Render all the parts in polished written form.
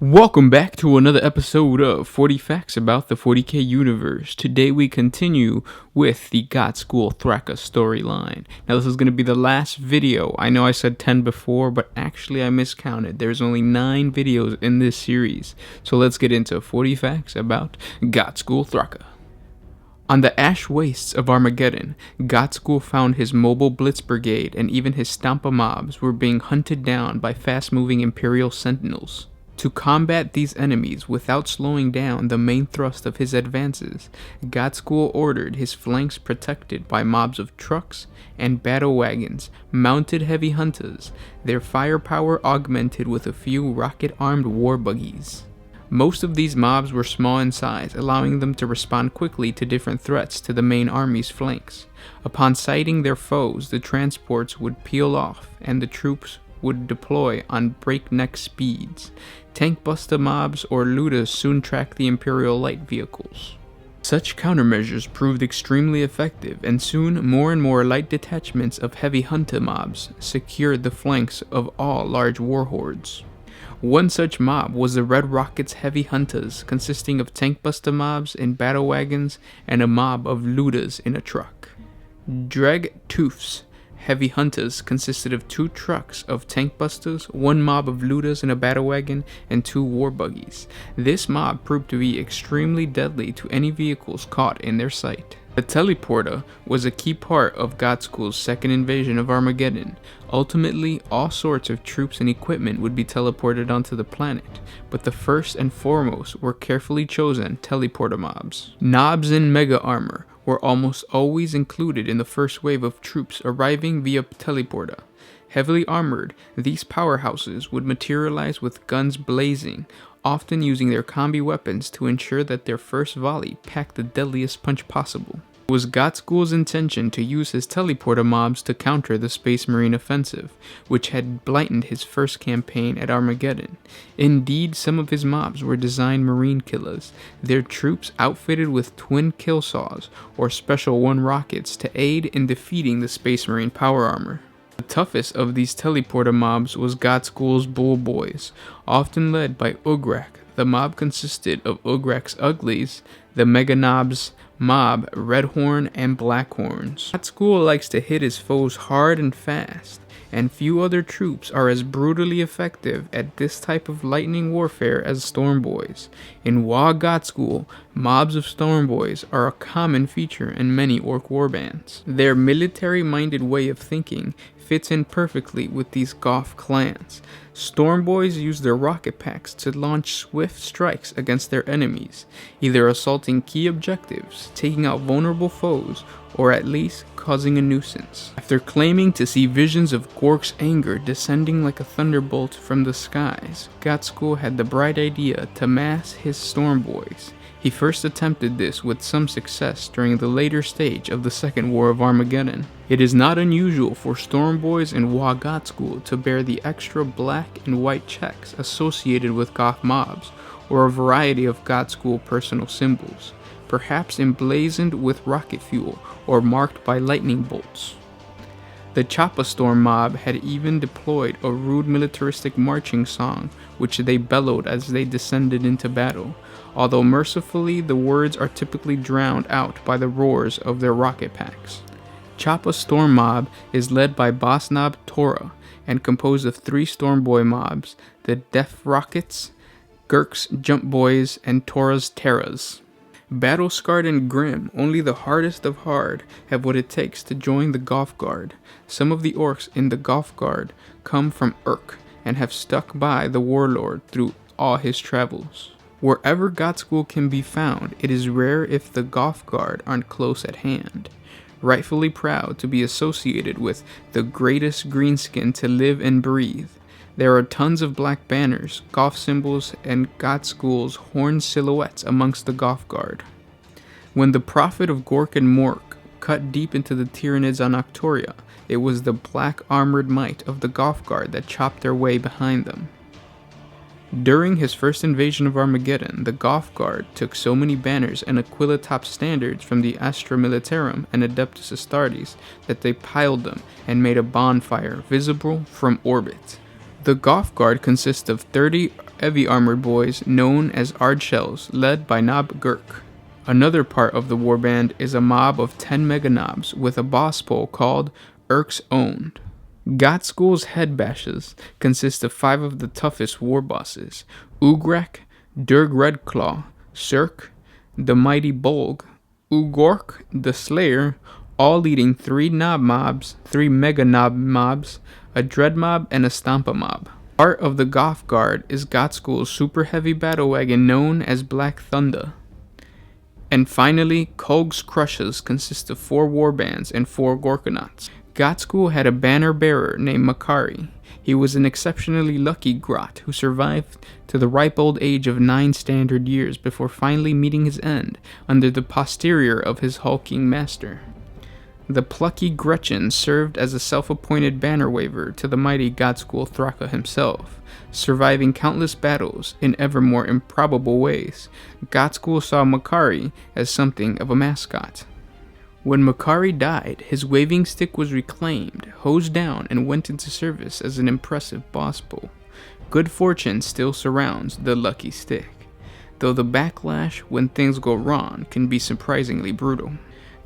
Welcome back to another episode of 40 Facts about the 40k universe. Today we continue with the Ghazghkull storyline. Now this is going to be the last video. I know I said 10 before, but actually I miscounted. There's only 9 videos in this series. So let's get into 40 Facts about Ghazghkull. On the ash wastes of Armageddon, Ghazghkull found his mobile blitz brigade and even his Stampa mobs were being hunted down by fast-moving Imperial sentinels. To combat these enemies without slowing down the main thrust of his advances, Ghazghkull ordered his flanks protected by mobs of trucks and battle wagons, mounted heavy hunters, their firepower augmented with a few rocket-armed war buggies. Most of these mobs were small in size, allowing them to respond quickly to different threats to the main army's flanks. Upon sighting their foes, the transports would peel off, and the troops would deploy on breakneck speeds. Tank buster mobs or looters soon tracked the Imperial light vehicles. Such countermeasures proved extremely effective, and soon more and more light detachments of heavy hunter mobs secured the flanks of all large warhordes. One such mob was the Red Rocket's heavy hunters, consisting of tank buster mobs in battle wagons and a mob of looters in a truck. Ghazghkull's heavy hunters consisted of 2 trucks of tank busters, 1 mob of looters in a battle wagon, and 2 war buggies. This mob proved to be extremely deadly to any vehicles caught in their sight. The teleporter was a key part of Ghazghkull's second invasion of Armageddon. Ultimately, all sorts of troops and equipment would be teleported onto the planet, but the first and foremost were carefully chosen teleporter mobs. Knobs in mega armor were almost always included in the first wave of troops arriving via teleporter. Heavily armored, these powerhouses would materialize with guns blazing, often using their combi weapons to ensure that their first volley packed the deadliest punch possible. It was Ghazghkull's intention to use his teleporter mobs to counter the Space Marine offensive, which had blighted his first campaign at Armageddon. Indeed, some of his mobs were designed Marine killers, their troops outfitted with twin kill saws or Special 1 rockets to aid in defeating the Space Marine power armor. The toughest of these teleporter mobs was Ghazghkull's Bullboys, often led by Ugrak. The mob consisted of Ugrak's Uglies, the Mega Knobs mob, Redhorn and Blackhorns. Ghazghkull likes to hit his foes hard and fast, and few other troops are as brutally effective at this type of lightning warfare as Stormboyz. In Ghazghkull, mobs of Stormboyz are a common feature in many orc warbands. Their military-minded way of thinking fits in perfectly with these Goth clans. Stormboyz use their rocket packs to launch swift strikes against their enemies, either assaulting key objectives, taking out vulnerable foes, or at least causing a nuisance. After claiming to see visions of Gork's anger descending like a thunderbolt from the skies, Ghazghkull had the bright idea to mass his Stormboyz. He first attempted this with some success during the later stage of the Second War of Armageddon. It is not unusual for Stormboyz and Ghazghkull to bear the extra black and white checks associated with Goth mobs, or a variety of Ghazghkull personal symbols, perhaps emblazoned with rocket fuel or marked by lightning bolts. The Choppa Storm mob had even deployed a rude militaristic marching song, which they bellowed as they descended into battle, although mercifully the words are typically drowned out by the roars of their rocket packs. Choppa Storm mob is led by Boss Nob Tora and composed of 3 Stormboy mobs, the Death Rockets, Gurk's Jump Boys, and Tora's Terras. Battle-scarred and grim, only the hardest of hard have what it takes to join the Goth Guard. Some of the orcs in the Goth Guard come from Urk and have stuck by the warlord through all his travels. Wherever Ghazghkull can be found, it is rare if the Goth Guard aren't close at hand. Rightfully proud to be associated with the greatest greenskin to live and breathe, there are tons of black banners, Goth symbols, and Ghazghkull's horned silhouettes amongst the Goth Guard. When the Prophet of Gork and Mork cut deep into the Tyranids on Octoria, it was the black armored might of the Goth Guard that chopped their way behind them. During his first invasion of Armageddon, the Goth Guard took so many banners and Aquila top standards from the Astra Militarum and Adeptus Astartes that they piled them and made a bonfire visible from orbit. The Goth Guard consists of 30 heavy armored boys known as Ardshells, led by Nob Gurk. Another part of the warband is a mob of 10 mega nobs with a boss pole called Urk's Owned. Ghazghkull's head bashes consist of 5 of the toughest war bosses: Ugrak, Durg Redclaw, Cirque, the Mighty Bolg, Ugork, the Slayer, all leading 3 mega nob mobs, a dread mob, and a stampa mob. Part of the Goth Guard is Ghazghkull's super heavy battle wagon known as Black Thunder. And finally, Kog's Crushes consist of 4 warbands and 4 Gorkonauts. Ghazghkull had a banner bearer named Makari. He was an exceptionally lucky grot who survived to the ripe old age of 9 standard years before finally meeting his end under the posterior of his hulking master. The plucky Gretchen served as a self-appointed banner waver to the mighty Ghazghkull Thraka himself, surviving countless battles in ever more improbable ways. Ghazghkull saw Makari as something of a mascot. When Makari died, his waving stick was reclaimed, hosed down, and went into service as an impressive boss pole. Good fortune still surrounds the lucky stick, though the backlash when things go wrong can be surprisingly brutal.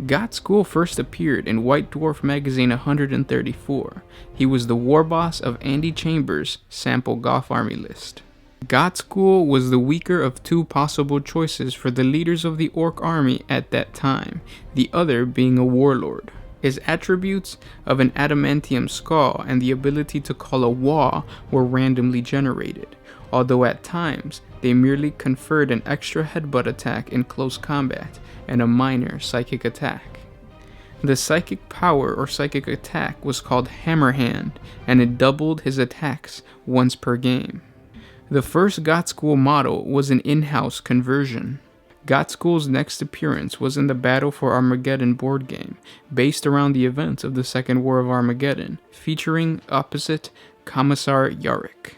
Ghazghkull first appeared in White Dwarf magazine 134. He was the war boss of Andy Chambers' sample Goth army list. Ghazghkull was the weaker of 2 possible choices for the leaders of the Orc army at that time, the other being a warlord. His attributes of an adamantium skull and the ability to call a Wa were randomly generated, although at times they merely conferred an extra headbutt attack in close combat and a minor psychic attack. The psychic power or psychic attack was called Hammerhand, and it doubled his attacks once per game. The first Ghazghkull model was an in-house conversion. Ghazghkull's next appearance was in the Battle for Armageddon board game, based around the events of the Second War of Armageddon, featuring opposite Commissar Yarrick.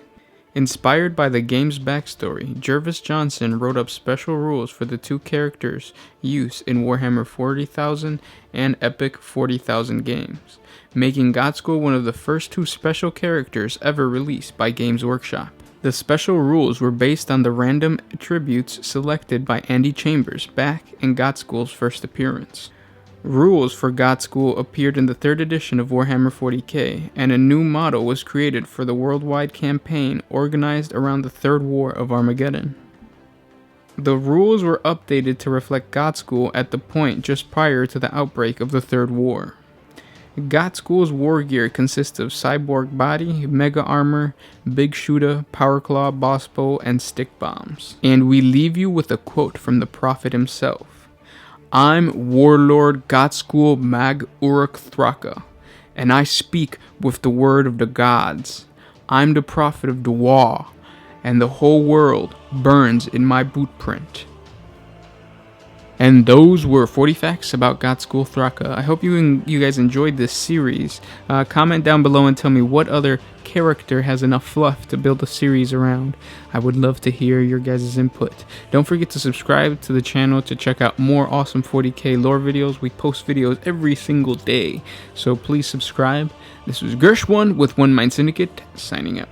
Inspired by the game's backstory, Jervis Johnson wrote up special rules for the 2 characters' use in Warhammer 40,000 and Epic 40,000 games, making Ghazghkull one of the first 2 special characters ever released by Games Workshop. The special rules were based on the random attributes selected by Andy Chambers back in Ghazghkull's first appearance. Rules for Ghazghkull appeared in the 3rd edition of Warhammer 40k, and a new model was created for the worldwide campaign organized around the Third War of Armageddon. The rules were updated to reflect Ghazghkull at the point just prior to the outbreak of the Third War. Ghazghkull's war gear consists of cyborg body, mega armor, big shooter, power claw, boss bow, and stick bombs. And we leave you with a quote from the prophet himself. I'm Warlord Ghazghkull Mag Uruk Thraka, and I speak with the word of the gods. I'm the prophet of Dwa, and the whole world burns in my boot print. And those were 40 facts about Ghazghkull Thraka. I hope you guys enjoyed this series. Comment down below and tell me what other character has enough fluff to build a series around. I would love to hear your guys' input. Don't forget to subscribe to the channel to check out more awesome 40k lore videos. We post videos every single day, so please subscribe. This was Gersh1 with One Mind Syndicate, signing out.